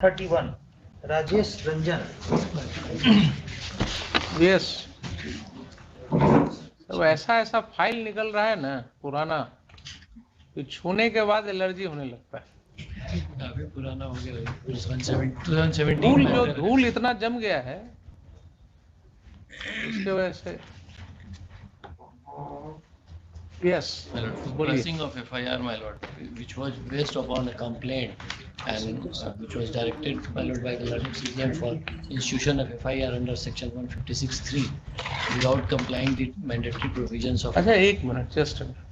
31 Rajesh Ranjan. Yes, तो ऐसा file निकल रहा है ना पुराना, तो छूने के बाद एलर्जी होने लगता है। काफी पुराना हो गया, 2017 धूल इतना जम गया है उसके वजह से। Yes, Pressing of FIR, my lord, which was based upon a complaint and which was directed, my lord, by the learned CJM for institution of FIR under section 156(3) without complying the mandatory provisions of. अच्छा एक minute, just a minute.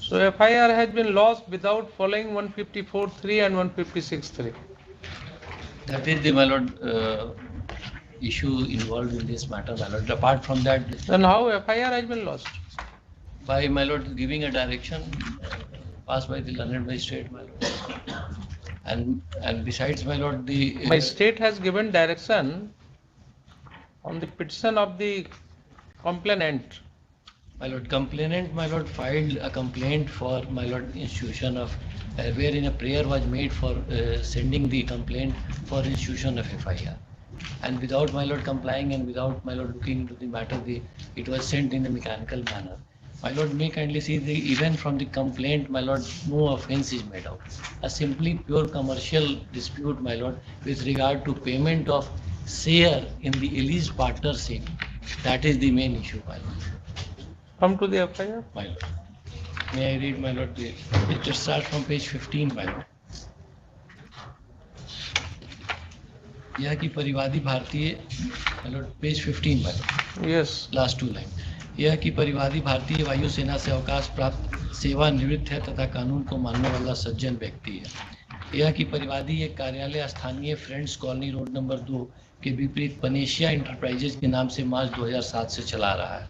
So FIR has been lodged without following 154(3) and 156(3). That is the, my lord, issue involved in this matter, my lord. Apart from that, Then how FIR has been lodged? by, my lord, giving a direction passed by the learned magistrate, my lord. And besides, my lord, the My state has given direction on the petition of the complainant. My lord, complainant, my lord, filed a complaint for, my lord, institution of wherein a prayer was made for sending the complaint for institution of FIR, and without, my lord, complying and without, my lord, looking into the matter, it was sent in a mechanical manner. My lord, may kindly see the even from the complaint, my lord, no offence is made out. A simply pure commercial dispute, my lord, with regard to payment of share in the alleged partnership. That is the main issue, my lord. Come to the FIR. My lord. May I read, my lord? It just starts from page 15, my lord. यह कि परिवादी भारतीय, my lord, page 15, my lord. Yes. Last two line. यह कि परिवादी भारतीय वायुसेना से अवकाश प्राप्त सेवानिवृत्त है तथा कानून को मानने वाला सज्जन व्यक्ति है। यह कि परिवादी एक कार्यालय स्थानीय फ्रेंड्स कॉलोनी रोड नंबर 2 के विपरीत पनेशिया इंटरप्राइजेज के नाम से मार्च 2007 से चला रहा है।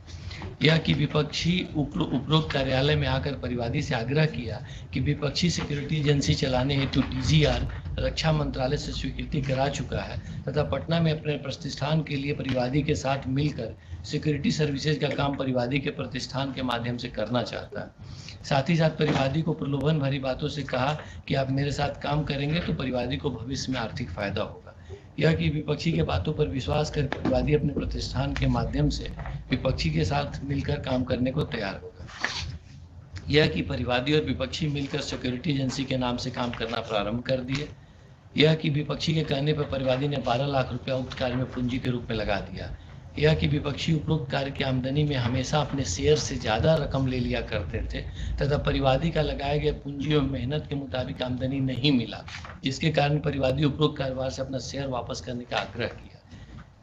यह कि विपक्षी उपरोक्त कार्यालय में आकर परिवादी से आग्रह किया कि विपक्षी सिक्योरिटी एजेंसी चलाने हेतु DGR रक्षा मंत्रालय से स्वीकृति करा चुका है तथा पटना में अपने प्रतिष्ठान के लिए परिवादी के साथ मिलकर सिक्योरिटी सर्विसेज का काम परिवादी के प्रतिष्ठान के माध्यम से करना चाहता है। साथ ही साथ परिवादी को प्रलोभन भरी बातों से कहा कि आप मेरे साथ काम करेंगे तो परिवादी को भविष्य में आर्थिक फायदा होगा। यह कि विपक्षी के बातों पर विश्वास कर परिवादी अपने प्रतिष्ठान के माध्यम से विपक्षी के साथ मिलकर काम करने को तैयार होगा। यह कि परिवादी और विपक्षी मिलकर सिक्योरिटी एजेंसी के नाम से काम करना प्रारंभ कर दिए। यह कि विपक्षी के कहने पर परिवादी ने 12 लाख रुपया उक्त कार्य में पूंजी के रूप में लगा दिया। यह कि विपक्षी उपरोक्त कार्य की आमदनी में हमेशा अपने शेयर से ज़्यादा रकम ले लिया करते थे तथा परिवादी का लगाए गए पूंजी और मेहनत के मुताबिक आमदनी नहीं मिला, जिसके कारण परिवादी उपरोक्त कारोबार से अपना शेयर वापस करने का आग्रह किया।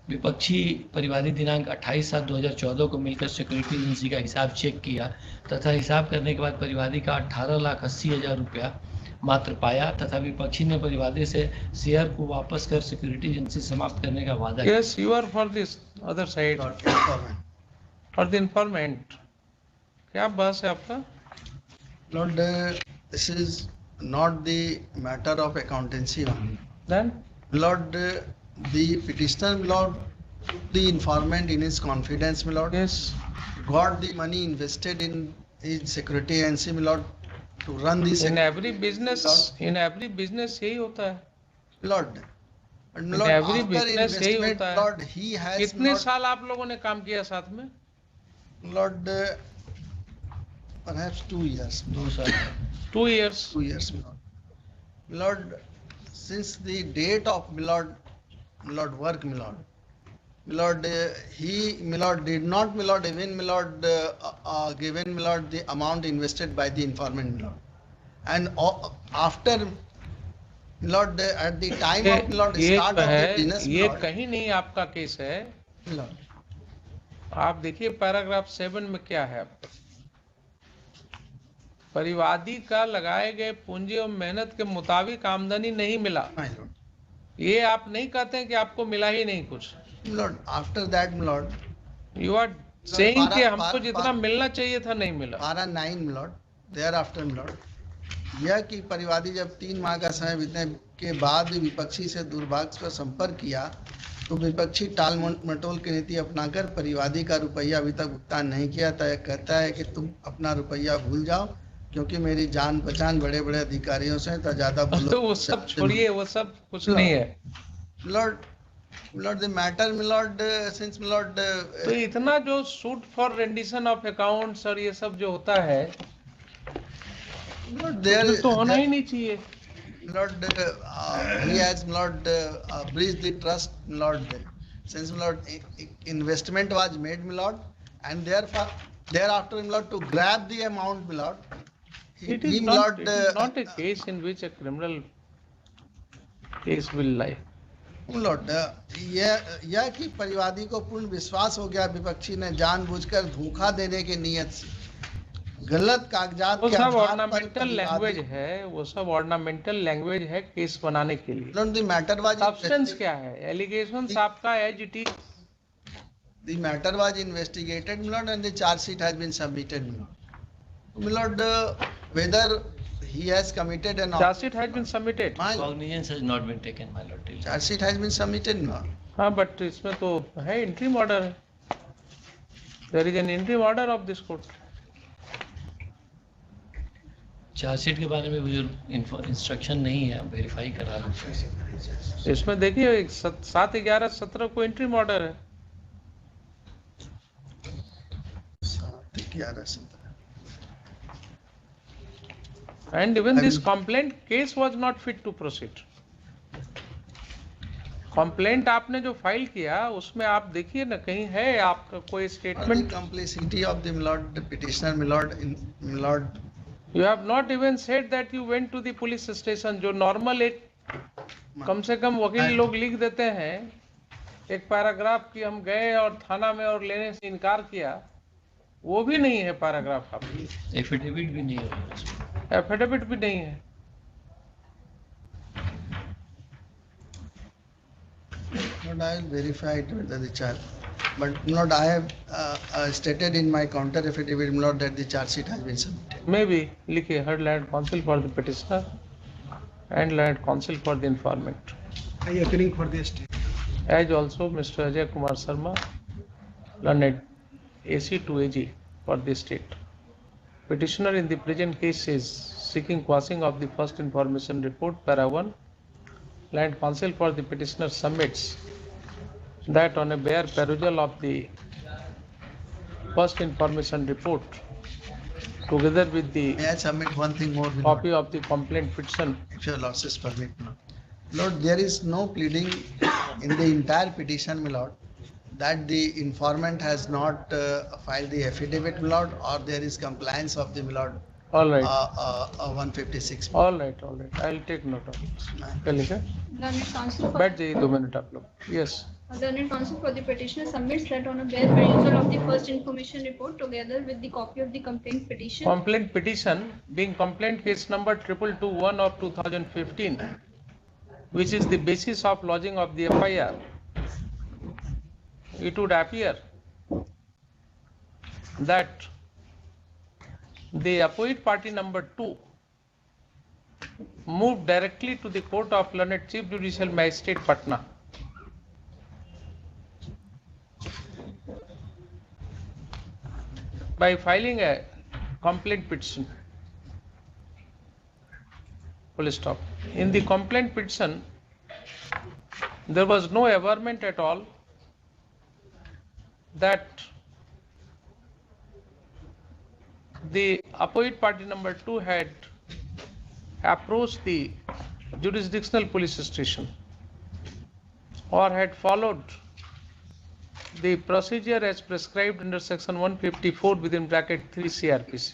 विपक्षी परिवादी दिनांक 28/7/2014 को मिलकर सिक्योरिटी एजेंसी का हिसाब चेक किया तथा हिसाब करने के बाद परिवादी का 18,80,000 रुपया मात्र पाया तथा विपक्षी ने परिवादी से शेयर को वापस कर सिक्योरिटी एजेंसी समाप्त करने का वादा किया। Yes, you are for this other side. For the informant. क्या बस है आपका? Lord, this is not the matter of accountancy only. Then? Lord, the petitioner, Lord, took the informant in his confidence, my Lord. Yes. Got the money invested in his security agency, my Lord, to run this. In every business यही होता है. Lord, and In Lord, every after business यही investment, होता है. Lord, he has. कितने Lord, साल आप लोगों ने काम किया साथ में? Lord, perhaps 2 years. 2 साल 2 years. 2 years, my Lord. My Lord, since the date of my Lord work, my Lord. My Lord, he, my Lord, did not, my Lord, even, my Lord, given, my Lord, the amount invested by the informant, my Lord. And after, my Lord, at the time of, my Lord, start of the business, my ये Lord. कहीं नहीं आपका case है. My Lord. आप देखिए paragraph 7 में क्या है आपका. परिवादी का लगाए गए पूंजी और मेहनत के मुताबिक आमदनी नहीं मिला. My Lord. ये आप नहीं कहते हैं कि आपको मिला ही नहीं कुछ. My lord, after that, my lord, you are saying कि हमको पारा- जितना पारा- मिलना चाहिए था नहीं मिला. पारा 9 my lord, thereafter my lord, यह कि परिवादी जब 3 माह का समय बीतने के बाद भी विपक्षी से दुर्भाग्य पर संपर्क किया तो विपक्षी टाल मटोल की नीति अपनाकर परिवादी का रुपया अभी तक भुगतान नहीं किया था। यह कहता है कि तुम अपना रुपया भूल जाओ क्योंकि मेरी जान पहचान बड़े बड़े अधिकारियों से तो ज्यादा बोलो। तो वो सब छोड़िए, वो सब कुछ नहीं है. Lord the matter milord since milord तो इतना जो suit for rendition of accounts और ये सब जो होता है देयर तो होना ही नहीं चाहिए. Lord, he has Lord breached the trust, Lord. Since Lord investment was made, Lord, and therefore thereafter, Lord, to grab the amount, Lord. It is not a case in which a criminal case will lie. Lord, यह कि परिवादी को पूर्ण विश्वास हो गया विपक्षी ने जानबूझकर धोखा देने की नियत से गलत कागजात वो के सब आधार पर ऑर्नामेंटल लैंग्वेज है, वो सब ऑर्नामेंटल लैंग्वेज है केस बनाने के लिए. Lord, the matter was substance क्या है? एलिगेशंस आपका as it is. The matter was investigated, my lord, and the charge sheet has been submitted, my lord. My lord, whether he has committed an charge sheet has been submitted. My Cognizance has not been taken, my lord, till charge sheet has been submitted, my lord. हाँ, but इसमें तो है interim order है. There is an interim order of this court. Chargesheet के बारे में मुझे instruction नहीं है, वेरीफाई करा लो. इसमें देखिए 7/11/17 को इंट्रीम ऑर्डर है. 7/11/17. And even this complaint case was not fit to proceed. Complaint आपने जो फाइल किया उसमें आप देखिए ना, कहीं है आपका कोई On the statement. complicity of the my lord, the petitioner, my lord, my lord, you have not even said that you went to the police station. जो नॉर्मल एक कम से कम वकील लोग लिख देते हैं एक पैराग्राफ कि हम गए और थाना में और लेने से इनकार किया, वो भी नहीं है पैराग्राफ आपकी. एफिडेविट भी नहीं होगा उसमें. एफिडेविट भी नहीं है. Lord, I will verify it whether the charge. But my lord, I have stated in my counter affidavit, my lord, that the charge sheet has been submitted. Maybe लिखिए हर learned counsel for the petitioner and learned counsel for the informant. I agree for the state. As also Mr. Ajay Kumar Sharma, learned AC to AG for the state. Petitioner in the present case is seeking quashing of the first information report, para 1. Land Council for the petitioner submits that on a bare perusal of the first information report, together with the May I submit one thing more, my lord, copy of the complaint petition, if your lordship permit, my lord. Lord, there is no pleading in the entire petition, my lord, that the informant has not filed the affidavit, my lord, or there is compliance of the, my lord, all right, 156. all right, I'll take note of this. क्या लिखा? Learned counsel for बैठ जाइए 2 minute आप लोग. Yes. Learned counsel for the petitioner submits that on a bare perusal of the first information report together with the copy of the complaint petition. Complaint petition being complaint case number 2221 of 2015, which is the basis of lodging of the FIR, it would appear that the opposite party number 2 moved directly to the court of learned Chief Judicial Magistrate Patna by filing a complaint petition. Full stop. In the complaint petition, there was no averment at all that the opposite party number 2 had approached the jurisdictional police station or had followed the procedure as prescribed under section 154 within bracket 3 CRPC.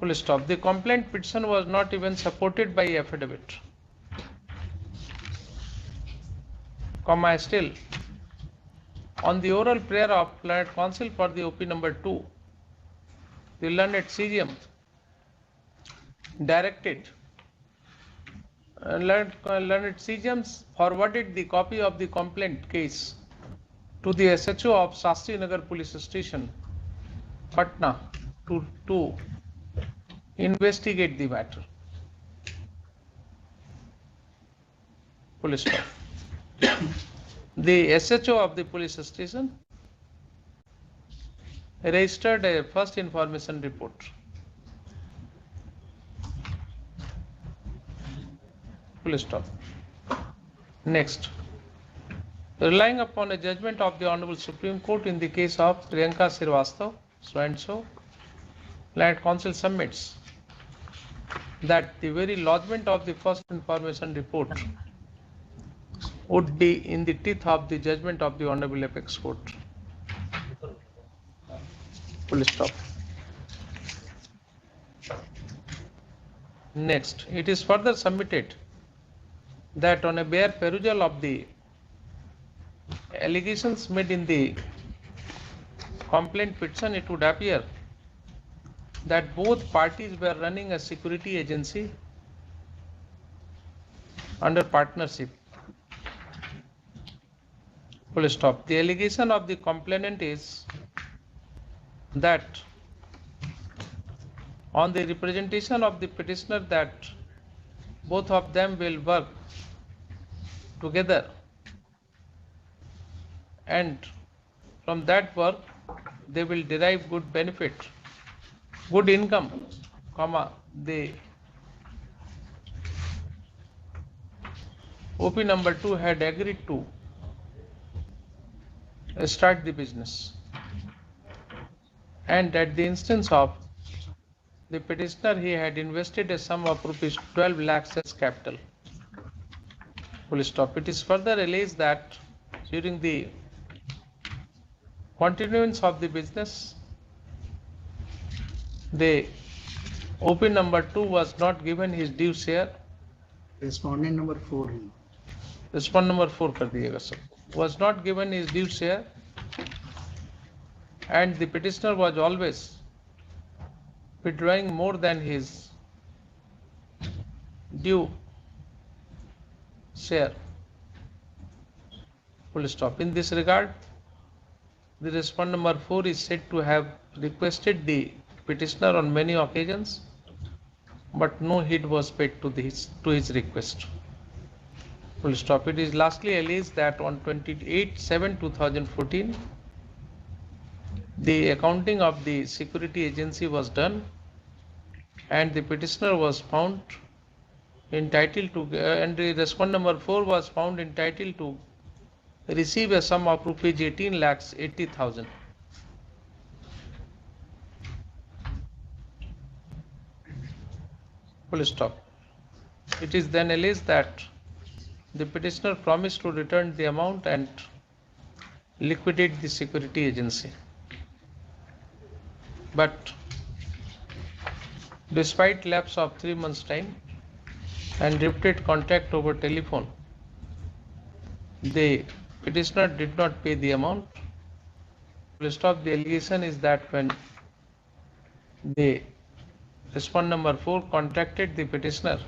Full stop. The complaint petition was not even supported by affidavit. Comma still. On the oral prayer of learned counsel for the OP number 2, the learned CGM directed Learned CGMs forwarded the copy of the complaint case to the SHO of Shastri Nagar Police Station, Patna, to investigate the matter. Full stop. The SHO of the police station registered a first information report. Full stop. Next, relying upon a judgment of the Honorable Supreme Court in the case of Priyanka Srivastava, so and so, Land Council submits that the very lodgement of the first information report would be in the teeth of the judgment of the Honorable Apex Court. Full stop. Next, it is further submitted that on a bare perusal of the allegations made in the complaint petition, it would appear that both parties were running a security agency under partnership. Full stop. The allegation of the complainant is that on the representation of the petitioner that both of them will work together, and from that work they will derive good benefit, good income, the OP number 2 had agreed to start the business, and at the instance of the petitioner, he had invested a sum of rupees 12 lakhs as capital. Full stop. It is further alleged that during the continuance of the business, the OP number 2 was not given his due share. Respondent number 4. Respondent number 4 कर दिएगा सब. Was not given his due share, and the petitioner was always withdrawing more than his due share. Full stop. In this regard, the respondent number 4 is said to have requested the petitioner on many occasions, but no heed was paid to his request. Full stop. It is lastly alleged that on 28/7/2014, the accounting of the security agency was done, and the petitioner was found entitled to, and the respondent number 4 was found entitled to receive a sum of rupees 18,80,000. Full stop. It is then alleged that the petitioner promised to return the amount and liquidate the security agency. But despite lapse of 3 months' time and repeated contact over telephone, the petitioner did not pay the amount. Full stop. The allegation is that when the respondent number 4 contacted the petitioner,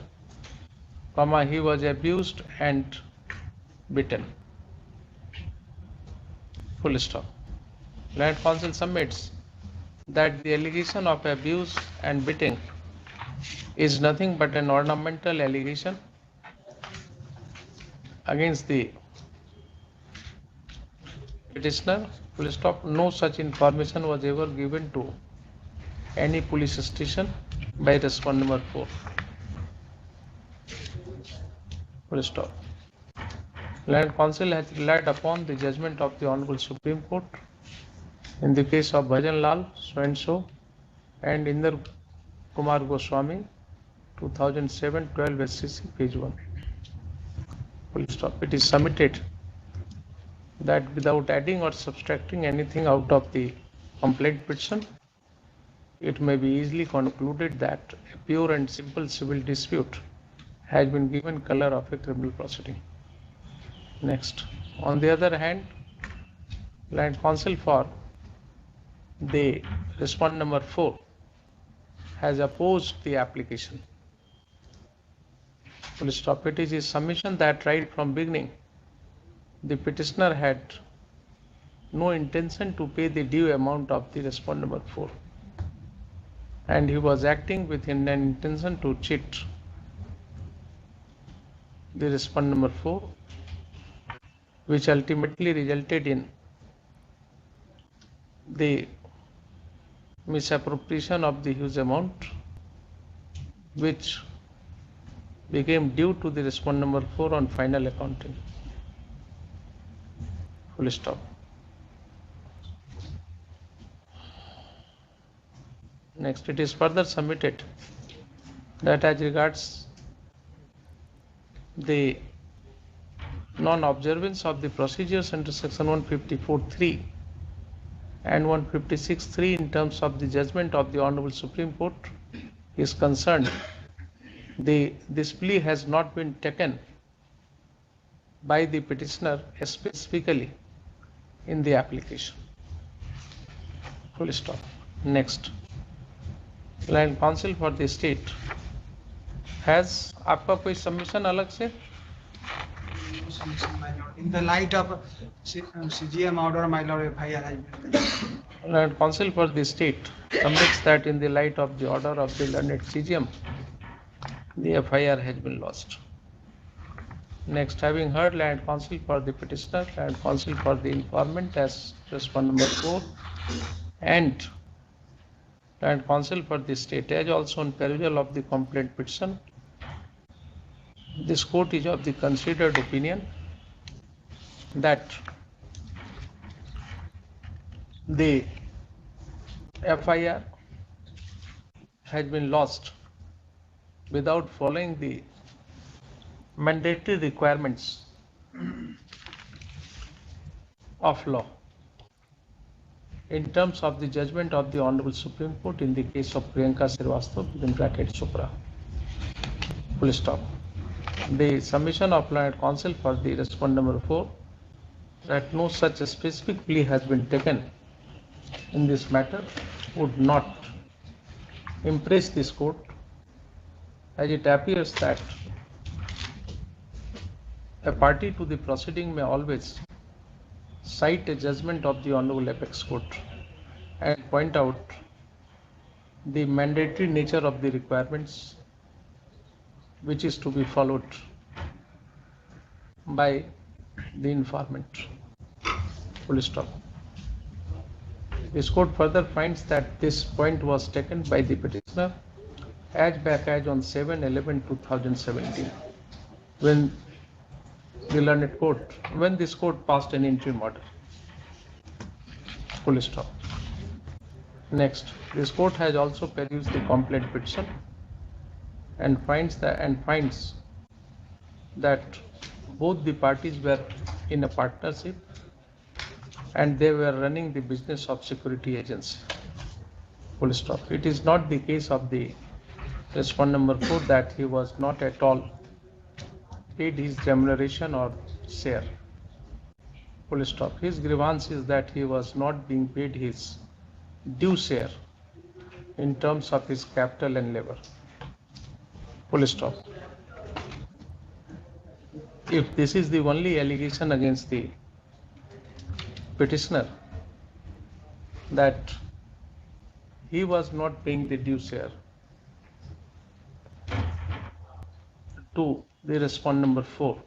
he was abused and beaten. Full stop. Land Council submits that the allegation of abuse and beating is nothing but an ornamental allegation against the petitioner. Full stop. No such information was ever given to any police station by respondent number 4. Full stop. Land Council has relied upon the judgment of the Honorable Supreme Court in the case of Bhajan Lal, so and so, and Inder Kumar Goswami, 2007-12 SCC, page 1. Full stop. It is submitted that without adding or subtracting anything out of the complaint petition, it may be easily concluded that a pure and simple civil dispute has been given color of a criminal proceeding. Next. On the other hand, Land Council for the respondent number 4 has opposed the application. Full stop. It is his submission that right from beginning, the petitioner had no intention to pay the due amount of the respondent number 4, and he was acting with an intention to cheat the respondent number 4, which ultimately resulted in the misappropriation of the huge amount, which became due to the respondent number 4 on final accounting. Full stop. Next, it is further submitted that as regards the non-observance of the procedures under section 154(3) and 156(3) in terms of the judgment of the Honorable Supreme Court is concerned, this plea has not been taken by the petitioner specifically in the application. Full stop. Next, client counsel for the state has आपका कोई submission अलग से? In the light of CGM order, my lord, FIR has been. Learned counsel for the state submits that in the light of the order of the learned CGM, the FIR has been lost. Next, having heard learned counsel for the petitioner, learned counsel for the informant as respondent number 4, and learned counsel for the state as also on perusal of the complaint petition, this court is of the considered opinion that the FIR has been lost without following the mandatory requirements of law in terms of the judgment of the Honorable Supreme Court in the case of Priyanka Srivastava within bracket Chopra. Full stop. The submission of learned counsel for the respondent number 4 that no such specific plea has been taken in this matter would not impress this court, as it appears that a party to the proceeding may always cite a judgment of the Honorable Apex Court and point out the mandatory nature of the requirements which is to be followed by the informant. Full stop. This court further finds that this point was taken by the petitioner as back as on 7/11/2017 when the learned court, when this court passed an interim order. Full stop. Next, this court has also perused the complaint petition and finds that both the parties were in a partnership and they were running the business of security agency. Full stop. It is not the case of the respondent number 4 that he was not at all paid his remuneration or share. Full stop. His grievance is that he was not being paid his due share in terms of his capital and labor. Full stop. If this is the only allegation against the petitioner, that he was not paying the due share to the respondent number 4,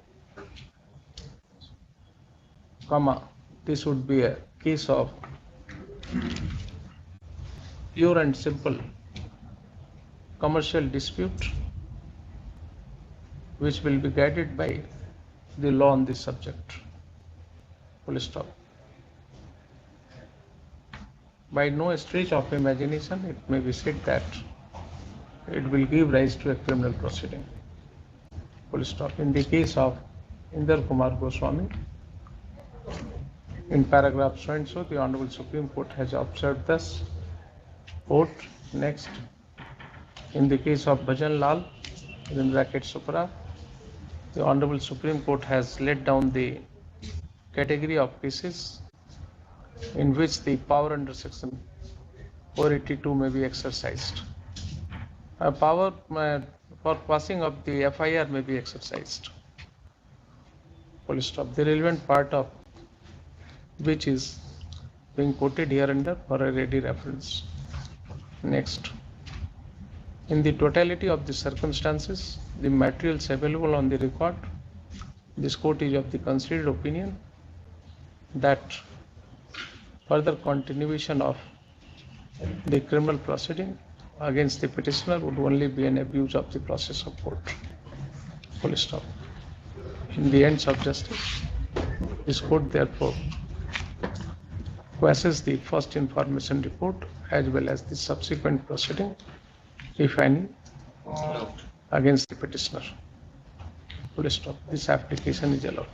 this would be a case of pure and simple commercial dispute which will be guided by the law on this subject. Full stop. By no stretch of imagination, it may be said that it will give rise to a criminal proceeding. Full stop. In the case of Inder Kumar Goswami, in paragraph so and so, the Honorable Supreme Court has observed thus. Quote, next, in the case of Bhajan Lal, within bracket Supra, the Honorable Supreme Court has laid down the category of cases in which the power under section 482 may be exercised. Power for quashing of the FIR may be exercised. Full stop. The relevant part of which is being quoted here under for a ready reference. Next. In the totality of the circumstances, the materials available on the record, this court is of the considered opinion that further continuation of the criminal proceeding against the petitioner would only be an abuse of the process of court. Full stop. In the ends of justice, this court therefore quashes the first information report as well as the subsequent proceeding, if any, against the petitioner. Full stop. This application is allowed.